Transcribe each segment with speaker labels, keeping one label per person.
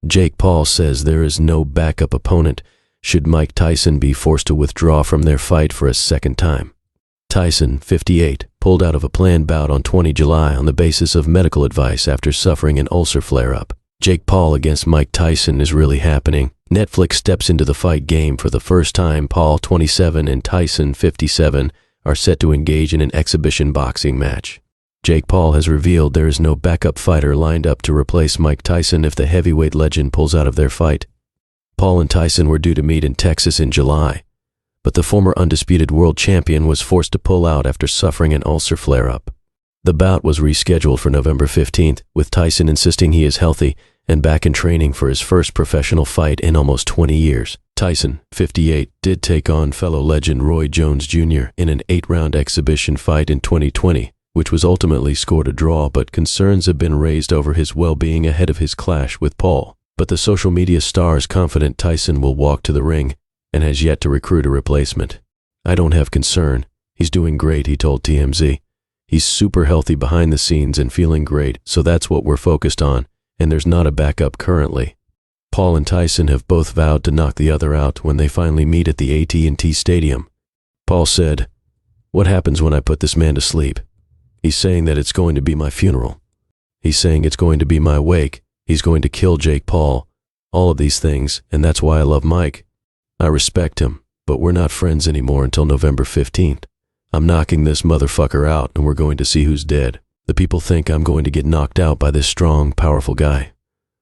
Speaker 1: Jake Paul says there is no backup opponent should Mike Tyson be forced to withdraw from their fight for a second time. Tyson, 58, pulled out of a planned bout on 20 July on the basis of medical advice after suffering an ulcer flare-up. Jake Paul against Mike Tyson is really happening. Netflix steps into the fight game for the first time. Paul, 27, and Tyson, 57, are set to engage in an exhibition boxing match. Jake Paul has revealed there is no backup fighter lined up to replace Mike Tyson if the heavyweight legend pulls out of their fight. Paul and Tyson were due to meet in Texas in July, but the former undisputed world champion was forced to pull out after suffering an ulcer flare-up. The bout was rescheduled for November 15th, with Tyson insisting he is healthy and back in training for his first professional fight in almost 20 years. Tyson, 58, did take on fellow legend Roy Jones Jr. in an 8-round exhibition fight in 2020, which was ultimately scored a draw, but concerns have been raised over his well-being ahead of his clash with Paul. But the social media star is confident Tyson will walk to the ring and has yet to recruit a replacement. "I don't have concern. He's doing great," he told TMZ. "He's super healthy behind the scenes and feeling great, so that's what we're focused on, and there's not a backup currently." Paul and Tyson have both vowed to knock the other out when they finally meet at the AT&T Stadium. Paul said, "What happens when I put this man to sleep? He's saying that it's going to be my funeral. He's saying it's going to be my wake. He's going to kill Jake Paul. All of these things, and that's why I love Mike. I respect him, but we're not friends anymore until November 15th. I'm knocking this motherfucker out, and we're going to see who's dead. The people think I'm going to get knocked out by this strong, powerful guy.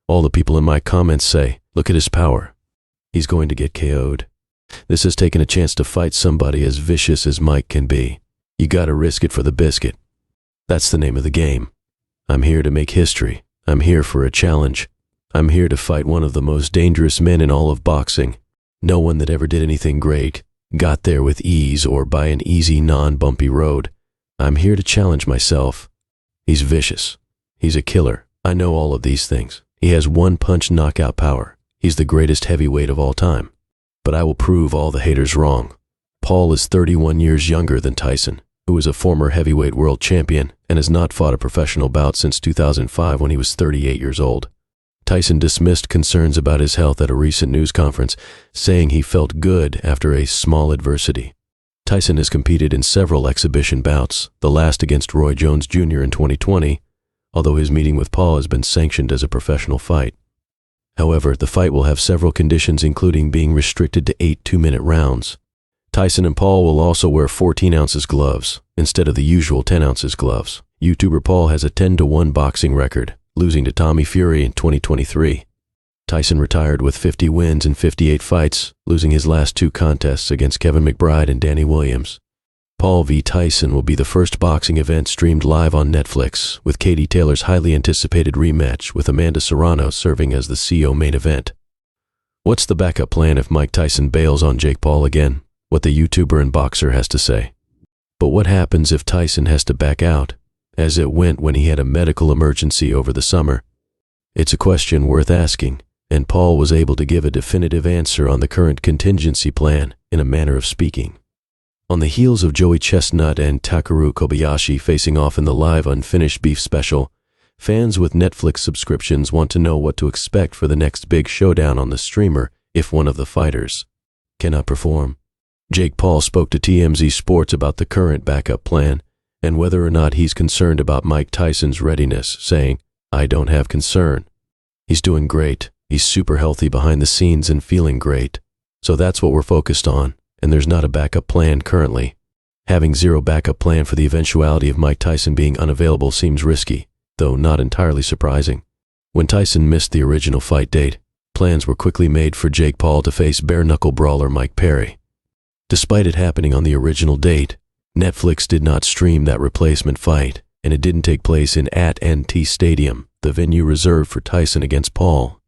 Speaker 1: All the people in my comments say, look at his power. He's going to get KO'd. This has taken a chance to fight somebody as vicious as Mike can be. You gotta risk it for the biscuit. That's the name of the game. I'm here to make history. I'm here for a challenge. I'm here to fight one of the most dangerous men in all of boxing. No one that ever did anything great got there with ease or by an easy, non-bumpy road. I'm here to challenge myself. He's vicious. He's a killer. I know all of these things. He has one-punch knockout power. He's the greatest heavyweight of all time. But I will prove all the haters wrong." Paul is 31 years younger than Tyson, who is a former heavyweight world champion and has not fought a professional bout since 2005 when he was 38 years old. Tyson dismissed concerns about his health at a recent news conference, saying he felt good after a small adversity. Tyson has competed in several exhibition bouts, the last against Roy Jones Jr. in 2020, although his meeting with Paul has been sanctioned as a professional fight. However, the fight will have several conditions, including being restricted to 8 2-minute rounds. Tyson and Paul will also wear 14 ounces gloves, instead of the usual 10 ounces gloves. YouTuber Paul has a 10-1 boxing record, losing to Tommy Fury in 2023. Tyson retired with 50 wins in 58 fights, losing his last 2 contests against Kevin McBride and Danny Williams. Paul v. Tyson will be the first boxing event streamed live on Netflix, with Katie Taylor's highly anticipated rematch with Amanda Serrano serving as the CO main event. What's the backup plan if Mike Tyson bails on Jake Paul again? What the YouTuber and boxer has to say. But what happens if Tyson has to back out, as it went when he had a medical emergency over the summer? It's a question worth asking, and Paul was able to give a definitive answer on the current contingency plan, in a manner of speaking. On the heels of Joey Chestnut and Takeru Kobayashi facing off in the live Unfinished Beef special, fans with Netflix subscriptions want to know what to expect for the next big showdown on the streamer if one of the fighters cannot perform. Jake Paul spoke to TMZ Sports about the current backup plan and whether or not he's concerned about Mike Tyson's readiness, saying, "I don't have concern. He's doing great. He's super healthy behind the scenes and feeling great. So that's what we're focused on. And there's not a backup plan currently. Having zero backup plan for the eventuality of Mike Tyson being unavailable seems risky, though not entirely surprising. When Tyson missed the original fight date, plans were quickly made for Jake Paul to face bare-knuckle brawler Mike Perry. Despite it happening on the original date, Netflix did not stream that replacement fight, and it didn't take place in AT&T Stadium, the venue reserved for Tyson against Paul.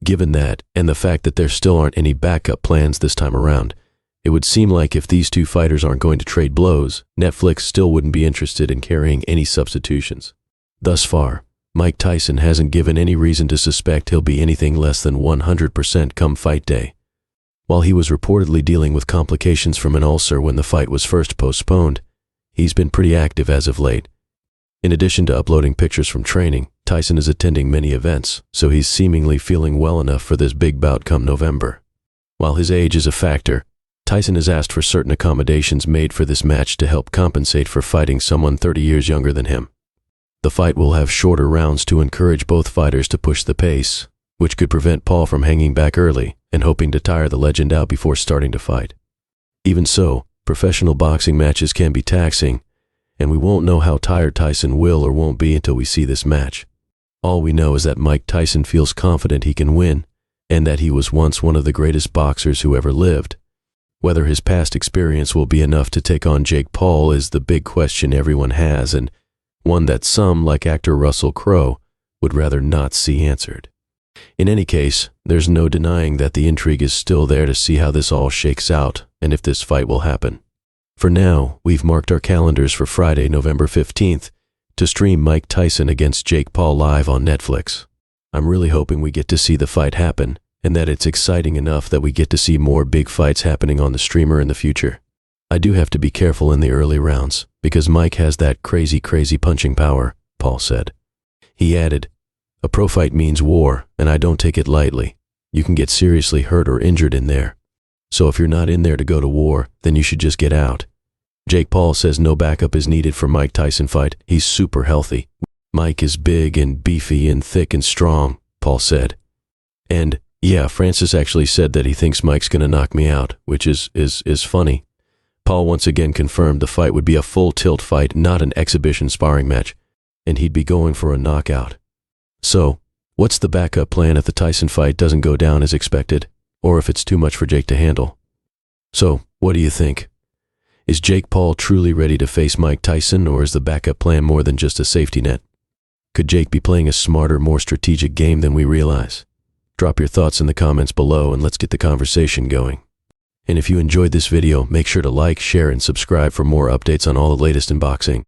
Speaker 1: Given that, and the fact that there still aren't any backup plans this time around, it would seem like if these two fighters aren't going to trade blows, Netflix still wouldn't be interested in carrying any substitutions. Thus far, Mike Tyson hasn't given any reason to suspect he'll be anything less than 100% come fight day. While he was reportedly dealing with complications from an ulcer when the fight was first postponed, he's been pretty active as of late. In addition to uploading pictures from training, Tyson is attending many events, so he's seemingly feeling well enough for this big bout come November. While his age is a factor, Tyson has asked for certain accommodations made for this match to help compensate for fighting someone 30 years younger than him. The fight will have shorter rounds to encourage both fighters to push the pace, which could prevent Paul from hanging back early and hoping to tire the legend out before starting to fight. Even so, professional boxing matches can be taxing, and we won't know how tired Tyson will or won't be until we see this match. All we know is that Mike Tyson feels confident he can win, and that he was once one of the greatest boxers who ever lived. Whether his past experience will be enough to take on Jake Paul is the big question everyone has, and one that some, like actor Russell Crowe, would rather not see answered. In any case, there's no denying that the intrigue is still there to see how this all shakes out and if this fight will happen. For now, we've marked our calendars for Friday, November 15th, to stream Mike Tyson against Jake Paul live on Netflix. I'm really hoping we get to see the fight happen, and that it's exciting enough that we get to see more big fights happening on the streamer in the future. I do have to be careful in the early rounds, because Mike has that crazy punching power, Paul said. He added, "A pro fight means war, and I don't take it lightly. You can get seriously hurt or injured in there. So if you're not in there to go to war, then you should just get out." Jake Paul says no backup is needed for Mike Tyson fight. He's super healthy. "Mike is big and beefy and thick and strong," Paul said. "And yeah, Francis actually said that he thinks Mike's gonna knock me out, which is funny." Paul once again confirmed the fight would be a full tilt fight, not an exhibition sparring match, and he'd be going for a knockout. So, what's the backup plan if the Tyson fight doesn't go down as expected, or if it's too much for Jake to handle? So, what do you think? Is Jake Paul truly ready to face Mike Tyson, or is the backup plan more than just a safety net? Could Jake be playing a smarter, more strategic game than we realize? Drop your thoughts in the comments below and let's get the conversation going. And if you enjoyed this video, make sure to like, share, and subscribe for more updates on all the latest in boxing.